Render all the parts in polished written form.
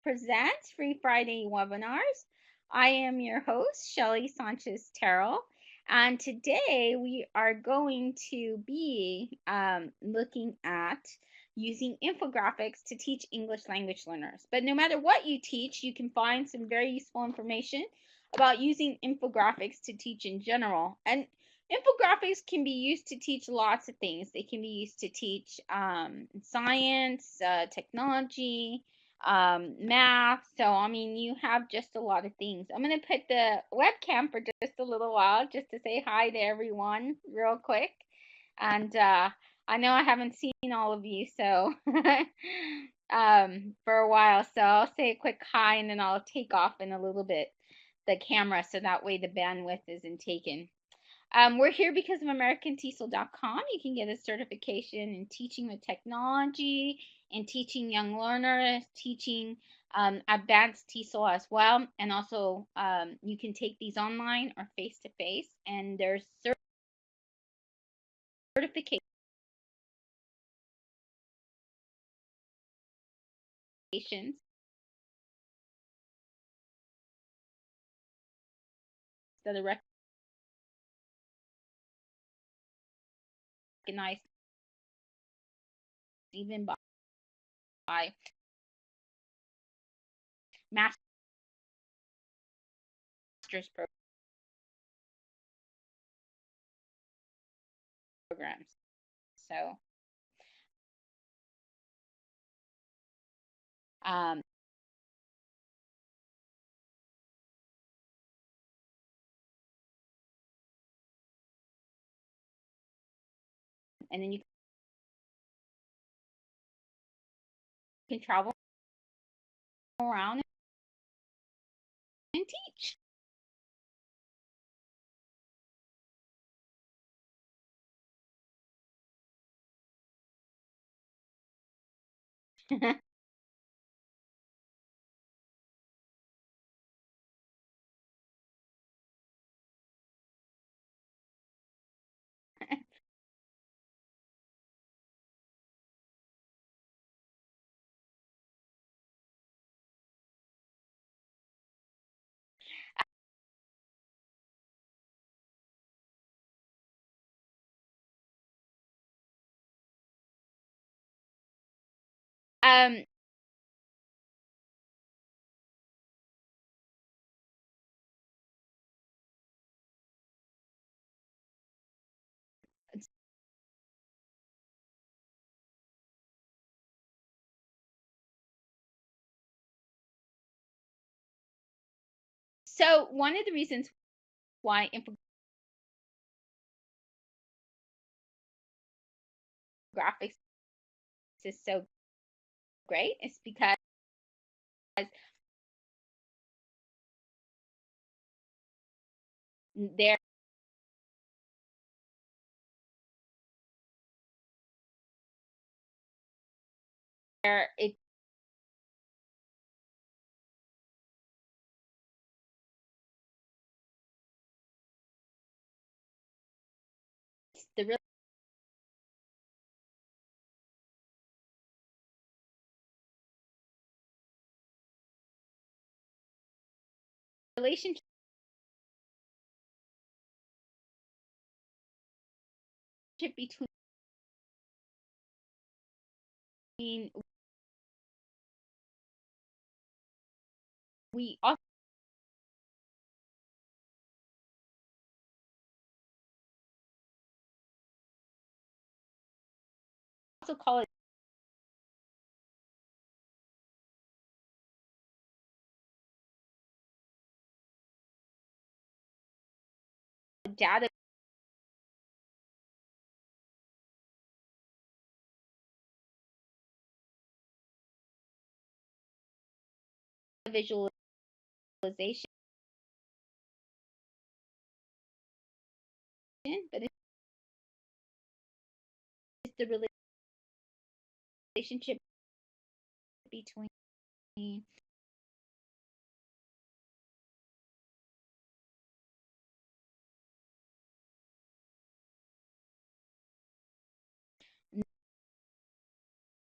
presents Free Friday webinars. I am your host, Shelly Sanchez Terrell, and today we are going to be looking at using infographics to teach English language learners. But no matter what you teach, you can find some very useful information about using infographics to teach in general. And infographics can be used to teach lots of things. They can be used to teach science, technology, math. So, I mean, you have just a lot of things. I'm going to put the webcam for just a little while just to say hi to everyone real quick. And I know I haven't seen all of you, so for a while. So I'll say a quick hi and then I'll take off in a little bit the camera so that way the bandwidth isn't taken. We're here because of AmericanTESOL.com. You can get a certification in teaching with technology and teaching young learners, teaching advanced TESOL as well. And also you can take these online or face-to-face. And there's certifications that are recognized even by master's programs. So um, and then you can travel around and teach. um, so one of the reasons why infographics is so great is because there it's the relationship between we also call it data visualization, but it's the relationship between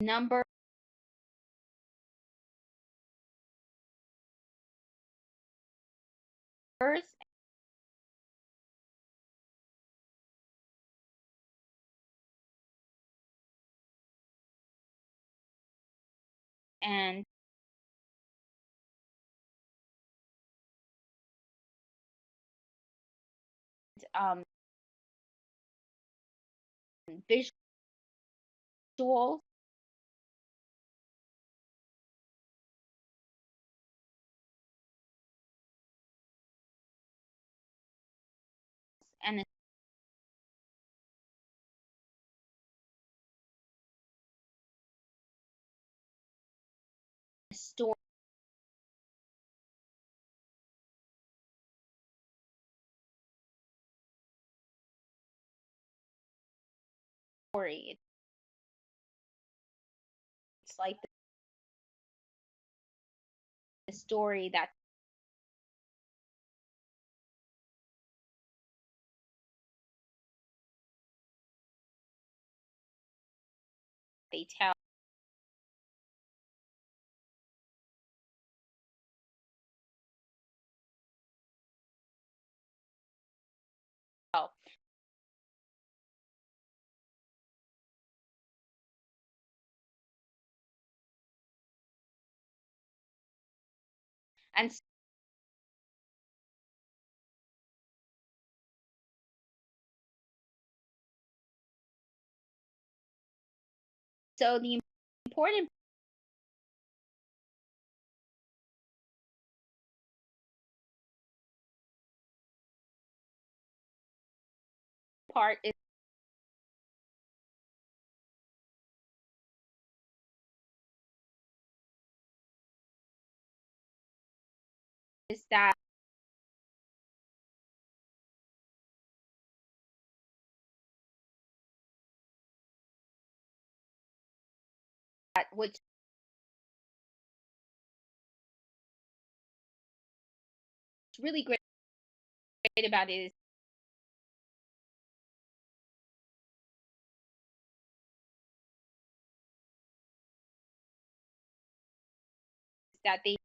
number and um, visuals and a story. It's like the story that they tell. And so the important part is that what's really great about it is that they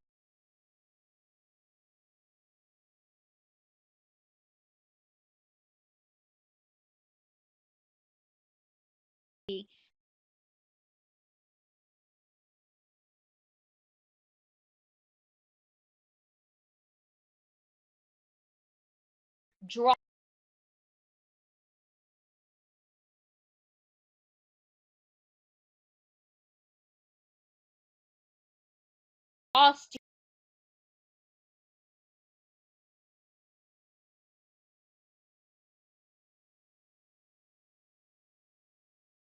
draw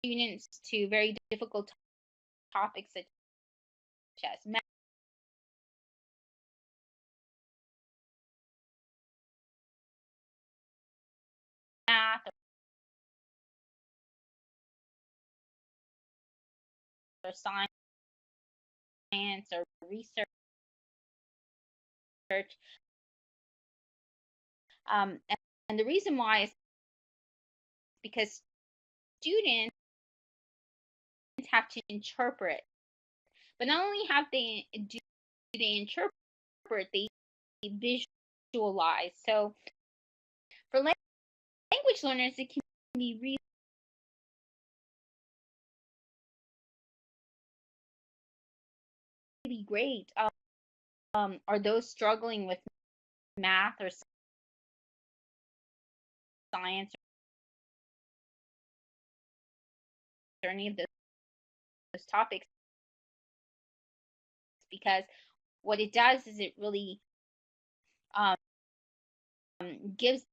students to very difficult topics such as math or science or research. And the reason why is because students have to interpret, but not only have they do they interpret, they visualize. So for language learners, it can be really great. Are those struggling with math or science or any of those topics? Because what it does is it really um, gives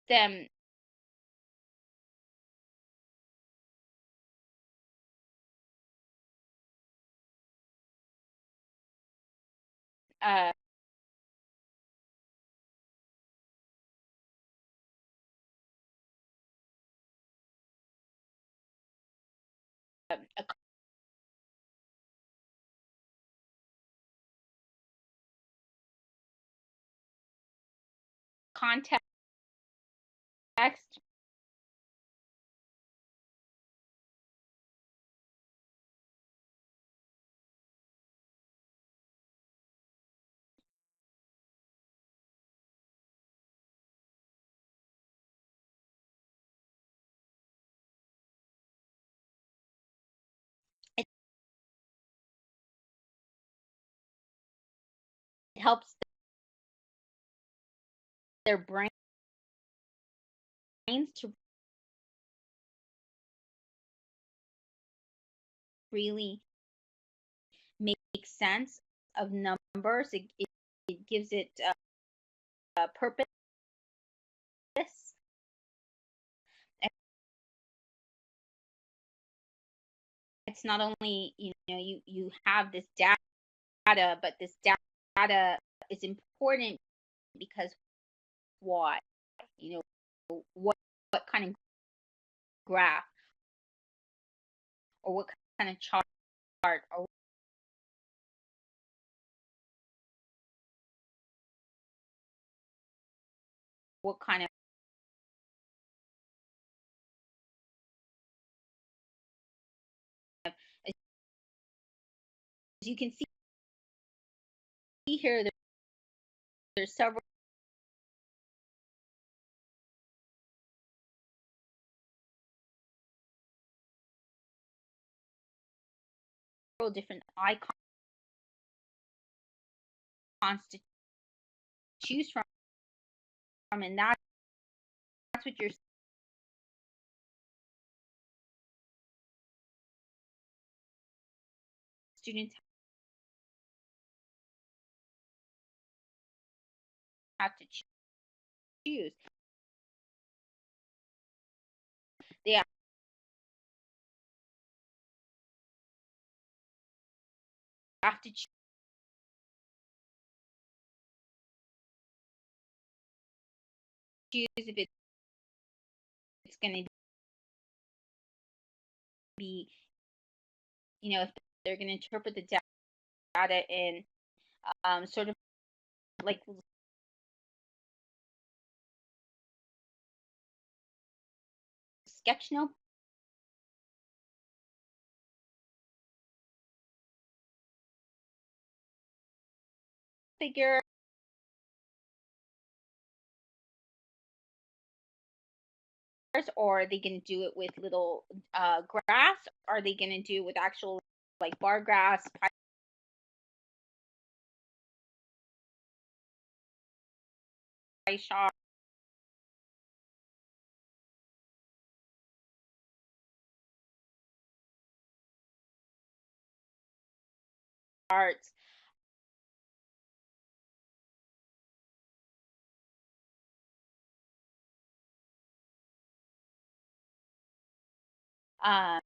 them uh, a context helps their brains to really make sense of numbers. It gives it a purpose. It's not only, you have this data, but this data is important because why? What kind of graph or what kind of chart or what kind of, as you can see here, there's several different icons to choose from, and that's what your students have to choose. They have to choose if it's going to be, if they're going to interpret the data in sort of like sketch note figure, or are they going to do it with little graphs? Are they going to do it with actual like bar graphs, pie charts? Um,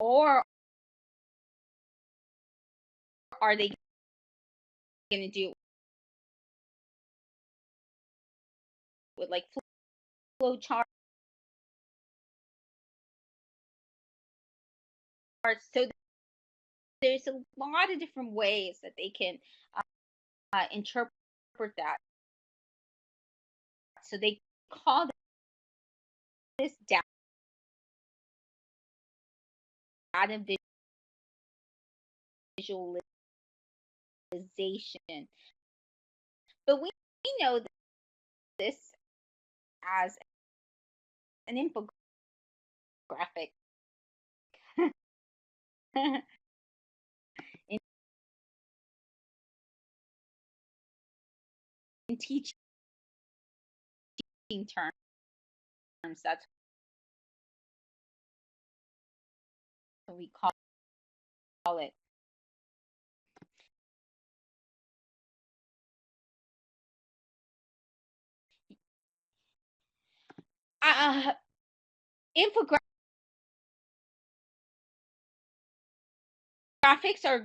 or are they going to do it with like flow charts? So there's a lot of different ways that they can interpret that. So they call this data visualization. But we know this as an infographic. in teaching terms, that's what we call it. Infographics are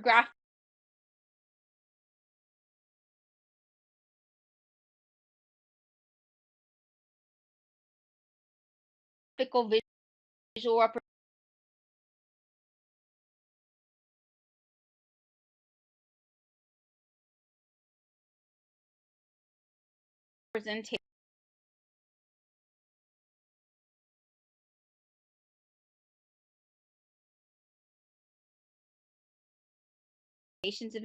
graphical visual representation. Of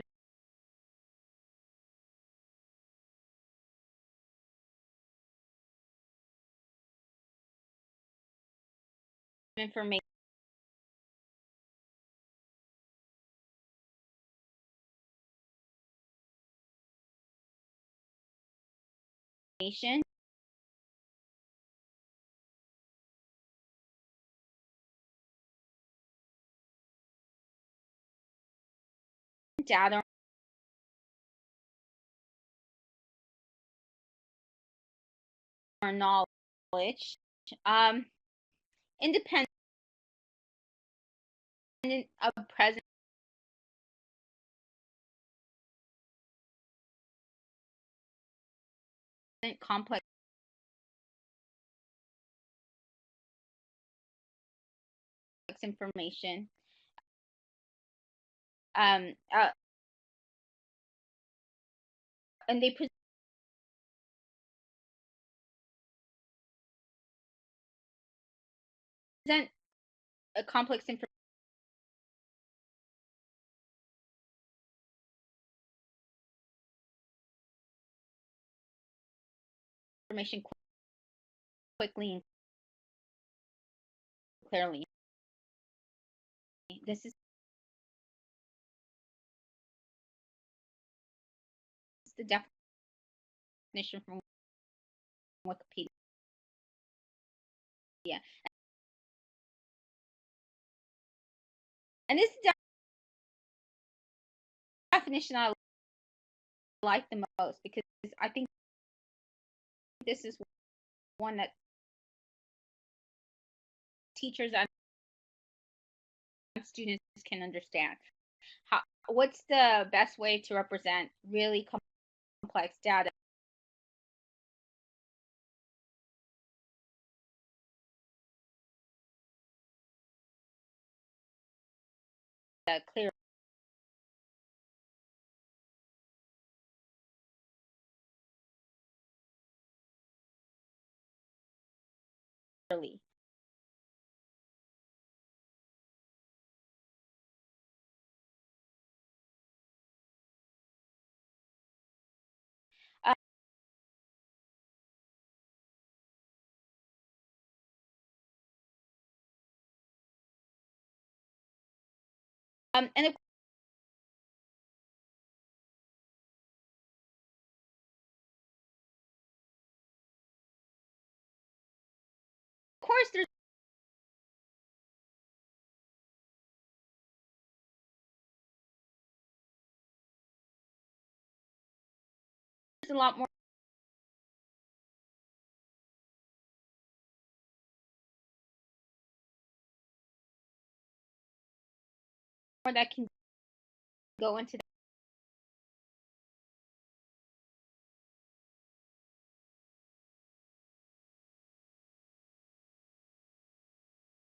information. Data or knowledge, independent of present complex information. Um, uh, and they present a complex information quickly and clearly. This is the definition from Wikipedia. And this is the definition I like the most because I think this is one that teachers and students can understand. What's the best way to represent really complex data clearly? Uh, and of course, there's a lot more that can go into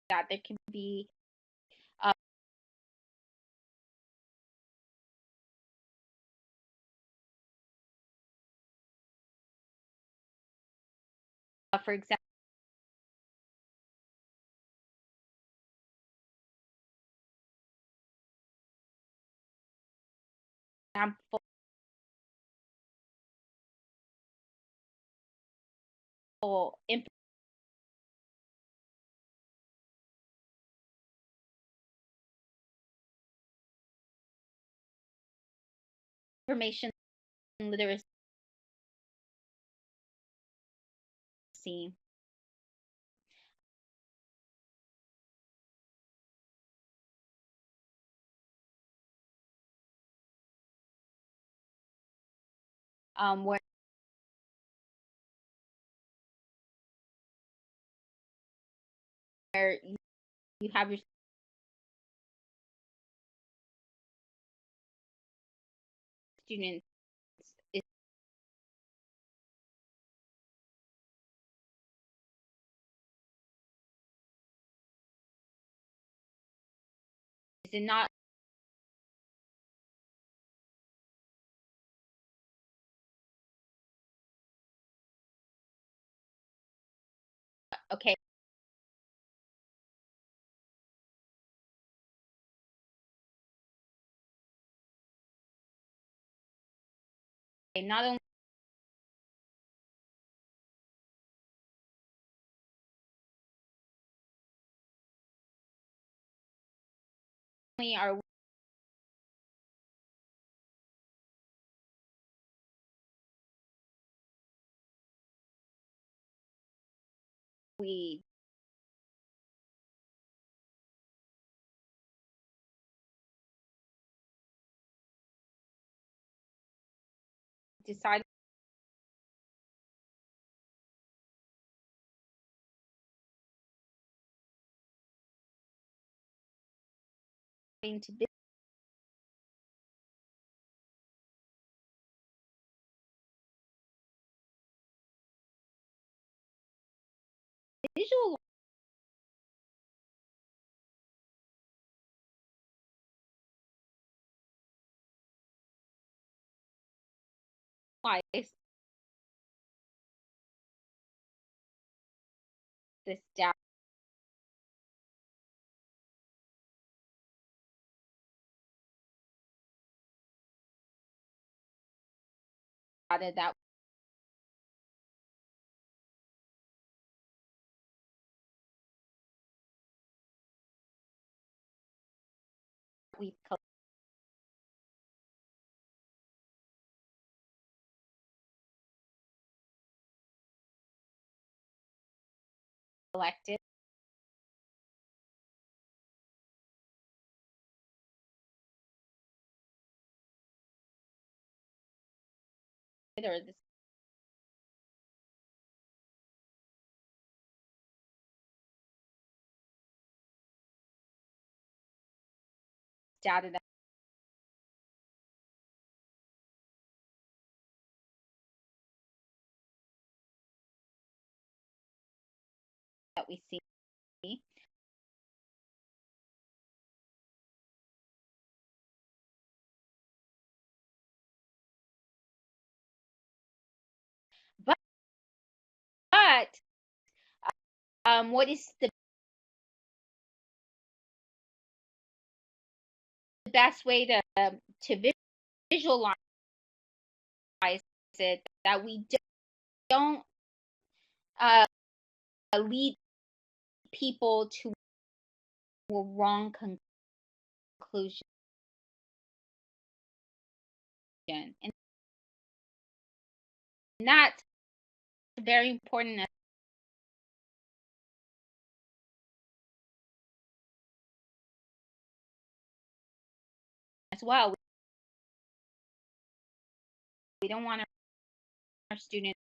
that. There can be for example, information literacy, where you have your students is not okay. Not only are we deciding to visualize this data that we've collected, or this data that we see. But what is the best way to visualize it, that we don't lead people to a wrong conclusion? And that's very important as well. We don't want our students,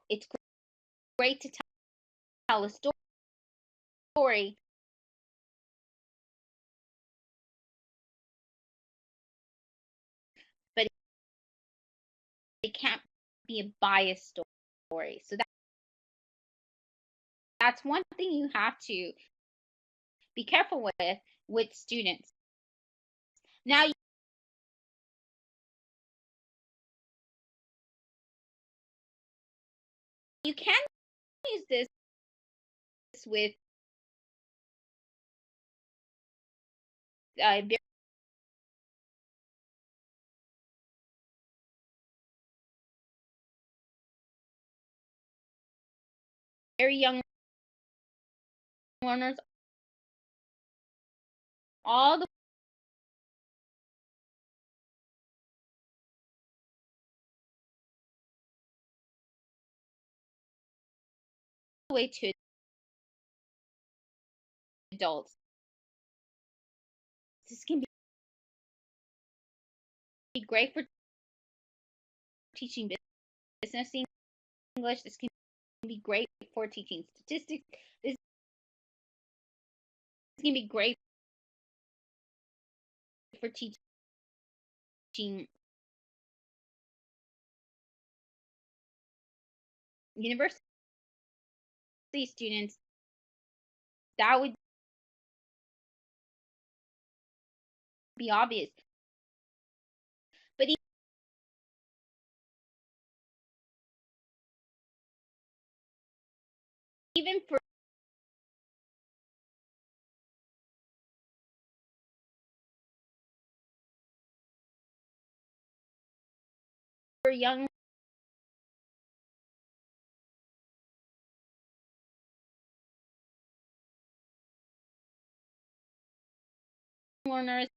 it's great to tell a story, but it can't be a biased story. So that's one thing you have to be careful with students. Now, you can use this with very young learners, all the way to adults. This can be great for teaching business English. This can be great for teaching statistics. This can be great for teaching university students. That would be obvious. But even for young learners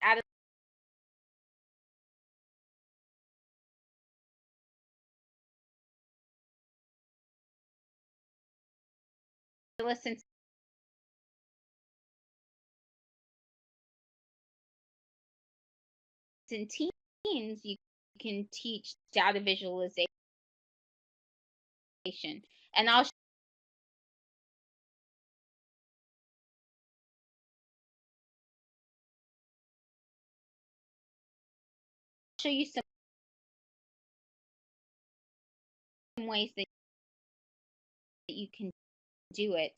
at adolescents and teens, you can teach data visualization. And I'll show you some ways that you can do it.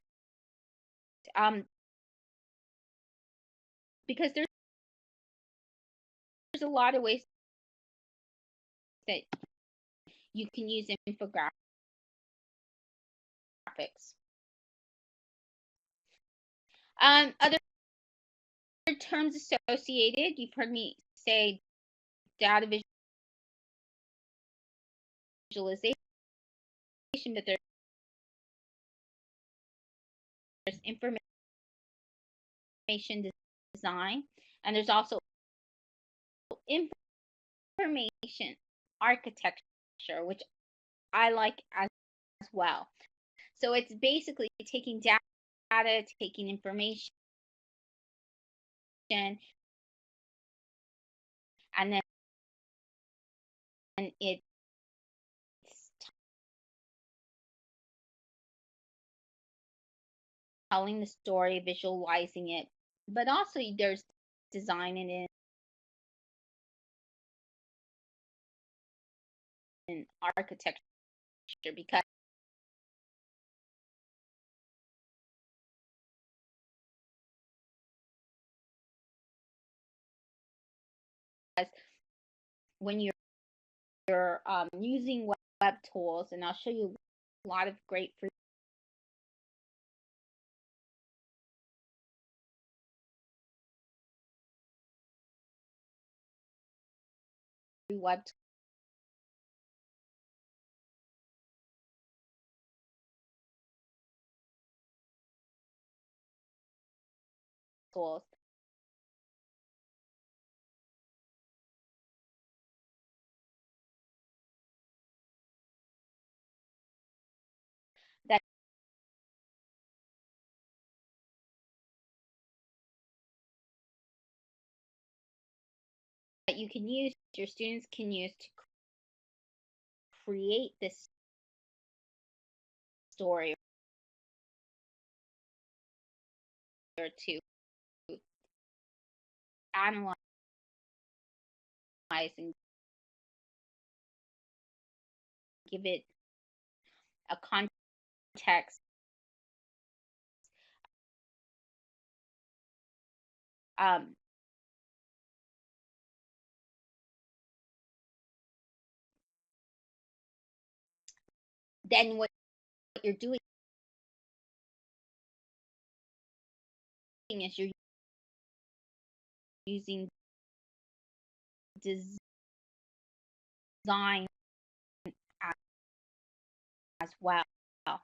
Because there's a lot of ways that you can use infographics. Other terms associated, you've heard me say data visualization, but there's information design, and there's also information architecture, which I like as well. So it's basically taking data, taking information, and then it's telling the story, visualizing it, but also there's design in architecture, because when you're using web tools, and I'll show you a lot of great free web tools that you can use, your students can use to create this story or to analyze and give it a context. Then what you're doing is you're using design as well. I'm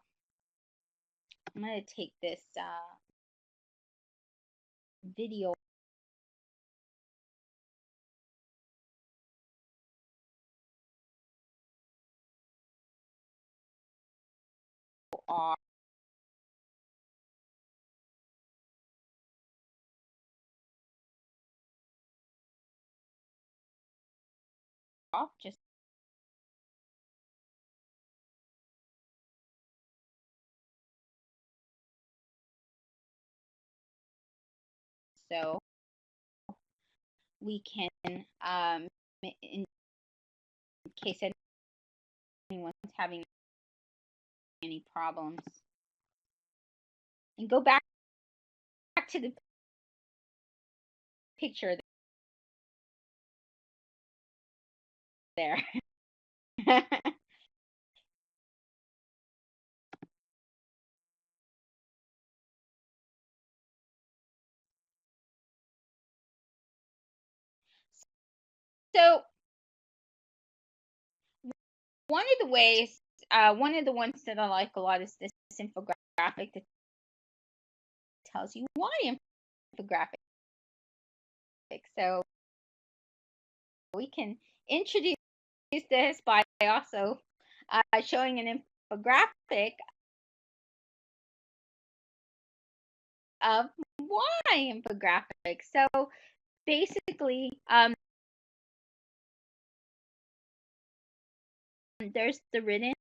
going to take this video off. Just so we can, in case anyone's having any problems, and go back to the picture there. So one of the ways, one of the ones that I like a lot is this infographic that tells you why infographics. So we can introduce this by also showing an infographic of why infographics. So basically, there's the written,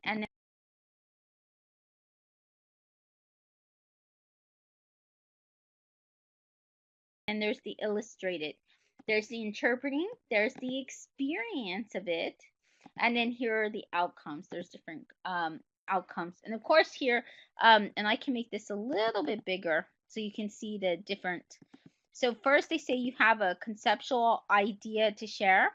and then there's the illustrated. There's the interpreting, there's the experience of it, and then here are the outcomes. There's different outcomes. And of course here, and I can make this a little bit bigger so you can see the different. So first they say you have a conceptual idea to share.